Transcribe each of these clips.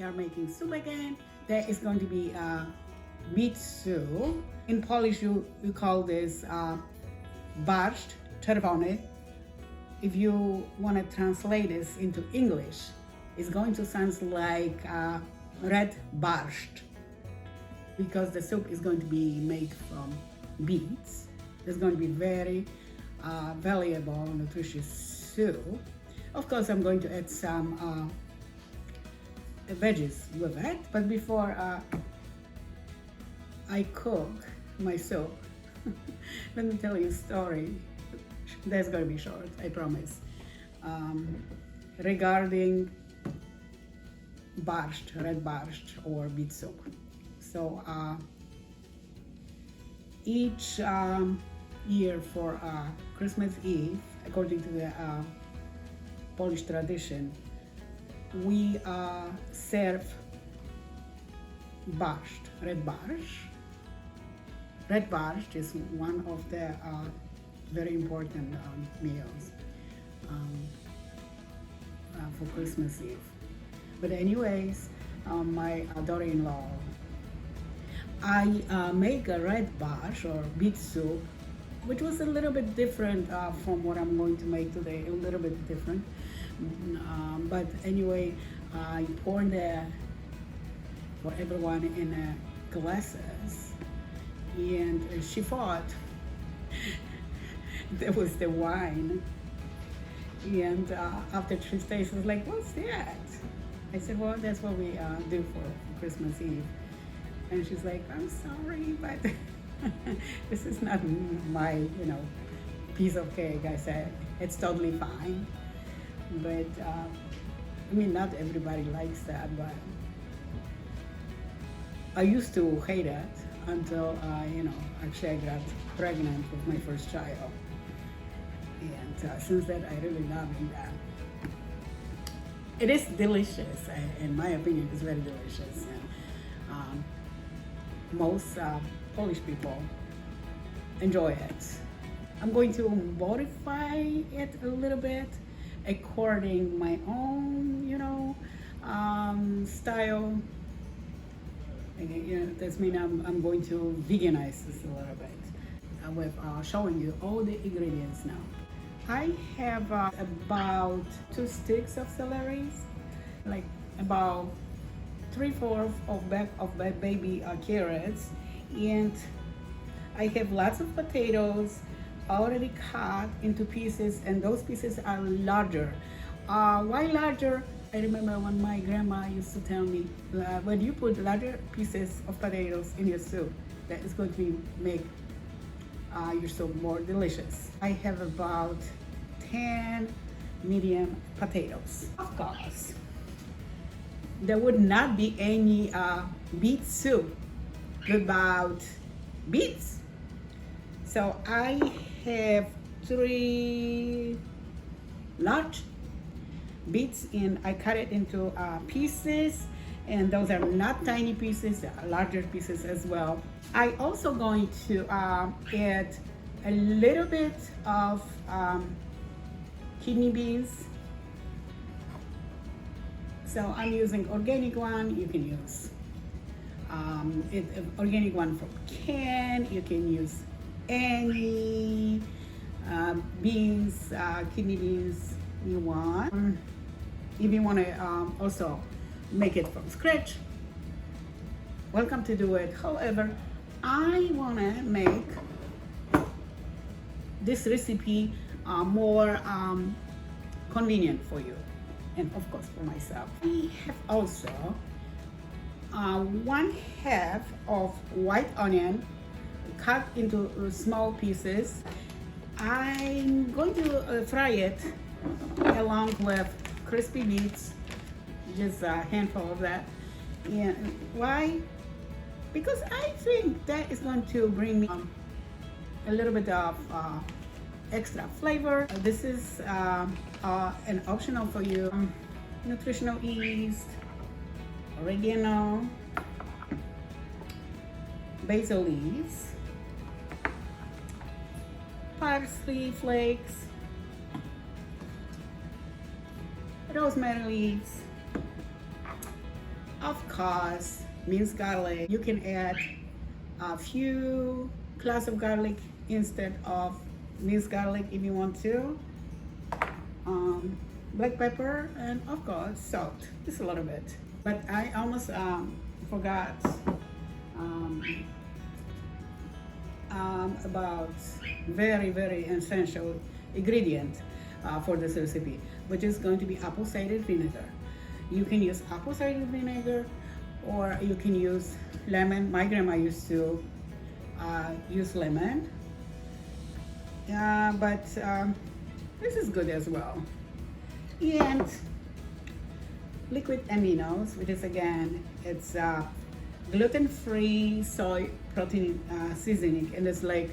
we are making soup again. There is going to be beet soup. In Polish, you call this barszcz, czerwony. If you want to translate this into English, it's going to sound like red barszcz, because the soup is going to be made from beets. It's going to be very valuable, nutritious soup. Of course, I'm going to add some veggies with it, but before I cook my soup, let me tell you a story. That's going to be short, I promise. Regarding barszcz, red barszcz or beet soup. So each year for Christmas Eve, according to the Polish tradition, we serve barszcz, red barszcz. Red barszcz is one of the very important meals for Christmas Eve. But anyways, my daughter-in-law, I make a red barszcz or beet soup, which was a little bit different from what I'm going to make today, a little bit different. But anyway, I poured for everyone in glasses, and she thought there was the wine. And after 3 days, I was like, "What's that?" I said, "Well, that's what we do for Christmas Eve." And she's like, "I'm sorry, but this is not my, piece of cake." I said, "It's totally fine." But, I mean, not everybody likes that, but I used to hate it until, actually I got pregnant with my first child. And since then, I really love that. It is delicious, in my opinion, it's very delicious. And, most Polish people enjoy it. I'm going to modify it a little bit according my own, style. That means I'm going to veganize this a little bit with showing you all the ingredients now. I have about 2 sticks of celery, like about 3/4 of baby carrots, and I have lots of potatoes already cut into pieces, and those pieces are larger. Why larger? I remember when my grandma used to tell me, when you put larger pieces of potatoes in your soup, that is going to make your soup more delicious. I have about 10 medium potatoes. Of course, there would not be any beet soup without beets. So I have 3 large beets, and I cut it into pieces, and those are not tiny pieces, they are larger pieces as well. I also going to add a little bit of kidney beans. So I'm using organic one. You can use organic one from can. You can use any beans, kidney beans you want. If you want to also make it from scratch, welcome to do it. However, I want to make this recipe more convenient for you, and of course for myself. I have also 1/2 of white onion cut into small pieces. I'm going to fry it along with crispy beets, just a handful of that. And why? Because I think that is going to bring me a little bit of extra flavor. This is an optional for you. Nutritional yeast, oregano, basil leaves, parsley flakes, rosemary leaves, Of course, minced garlic. You can add a few cloves of garlic instead of minced garlic if you want to. Black pepper, and of course salt, just a little bit. But I almost forgot about very essential ingredient for this recipe, which is going to be apple cider vinegar. You can use apple cider vinegar, or you can use lemon. My grandma used to use lemon, but this is good as well. And liquid aminos, which is again, it's gluten-free soy protein seasoning, and it's like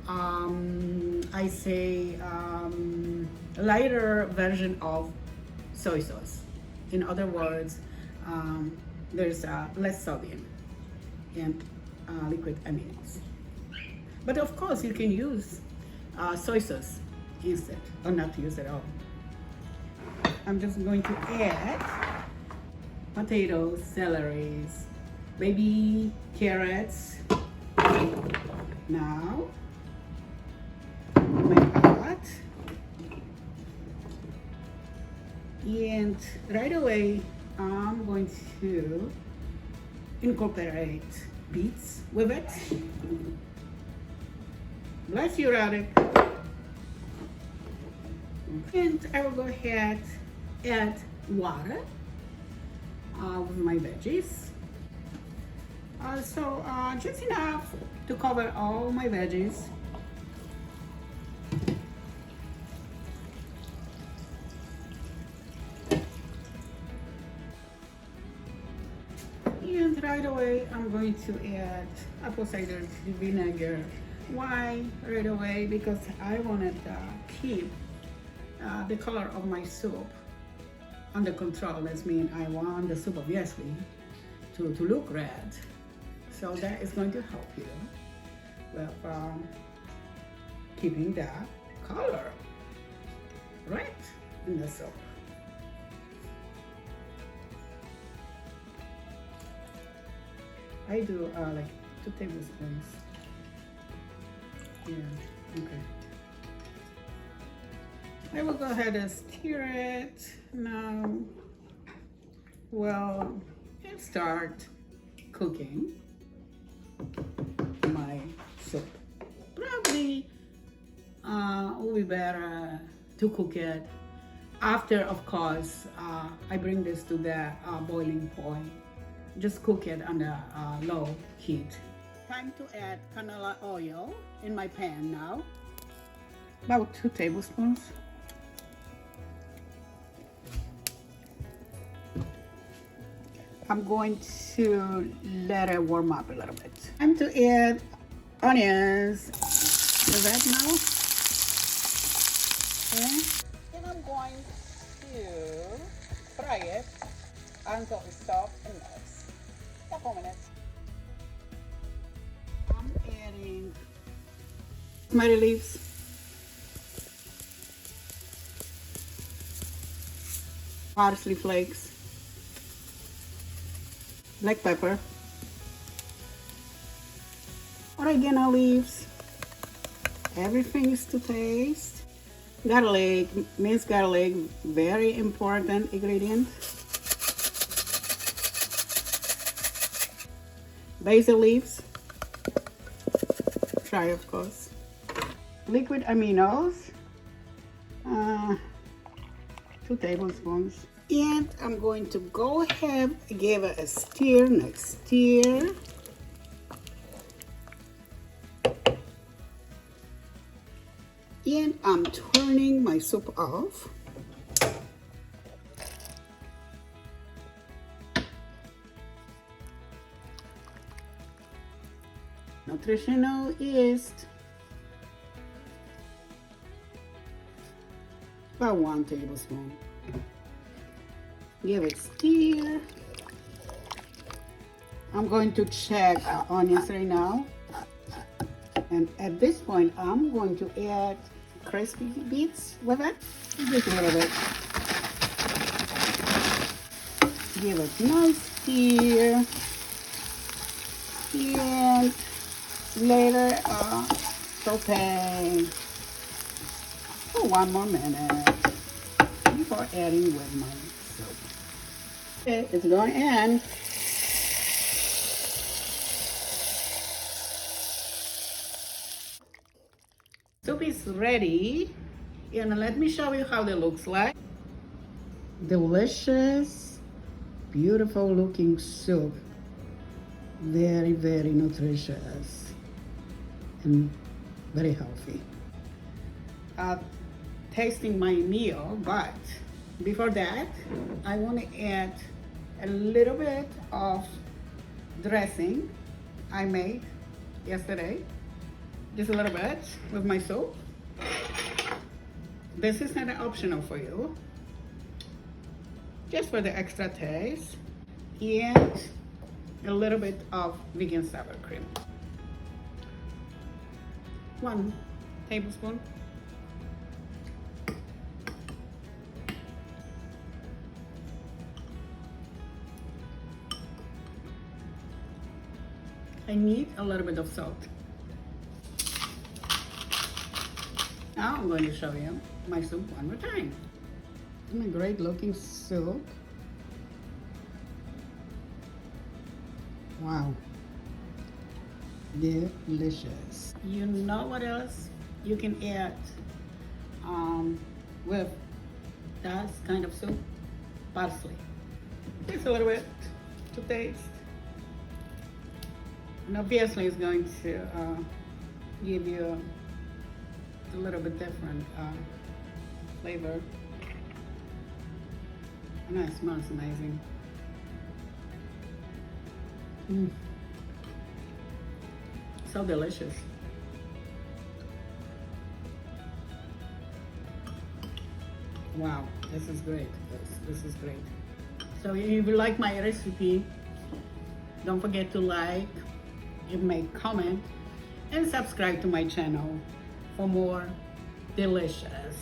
I say lighter version of soy sauce. In other words, there's less sodium in liquid aminos. But of course, you can use soy sauce instead, or not use at all. I'm just going to add potatoes, celeries, baby carrots. Now, my pot. And right away, I'm going to incorporate beets with it. Bless you, Roddick. And I will go ahead add water with my veggies. So just enough to cover all my veggies. And right away, I'm going to add apple cider vinegar. Why right away? Because I wanted to keep the color of my soup under control. That means I want the soup obviously to look red. So that is going to help you with keeping that color red in the soup. I do like 2 tablespoons. Yeah, okay. I will go ahead and stir it now. Well, and start cooking my soup. Probably will be better to cook it after, of course, I bring this to the boiling point. Just cook it under low heat. Time to add canola oil in my pan now. About 2 tablespoons. I'm going to let it warm up a little bit. Time to add onions. Right now. Okay. And I'm going to fry it until it's soft and nice. Couple minutes. I'm adding rosemary leaves. Parsley flakes. Black pepper, oregano leaves, everything is to taste. Garlic, minced garlic, very important ingredient. Basil leaves, try of course. Liquid aminos, 2 tablespoons. And I'm going to go ahead and give it a stir, next stir. And I'm turning my soup off. Nutritional yeast. About 1 tablespoon. Give it stir. I'm going to check onions right now. And at this point, I'm going to add crispy beets with it. Just a little bit. Give it nice stir. And later saute for 1 more minute before adding with my soup. Okay, it's going in. Soup is ready, and let me show you how it looks like. Delicious, beautiful looking soup. Very, very nutritious and very healthy. Tasting my meal, but before that, I want to add a little bit of dressing I made yesterday. Just a little bit with my soup. This is not optional for you, just for the extra taste. And a little bit of vegan sour cream. 1 tablespoon. I need a little bit of salt. Now I'm going to show you my soup one more time. It's a great looking soup. Wow, delicious. You know what else you can add with that kind of soup? Parsley. Just a little bit to taste. And obviously it's going to give you a little bit different flavor. And it smells amazing. So delicious. Wow, this is great. This is great. So if you like my recipe, don't forget to like, make comment, and subscribe to my channel for more delicious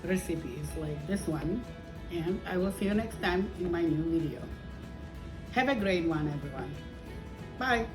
recipes like this one. And I will see you next time in my new video. Have a great one, everyone. Bye.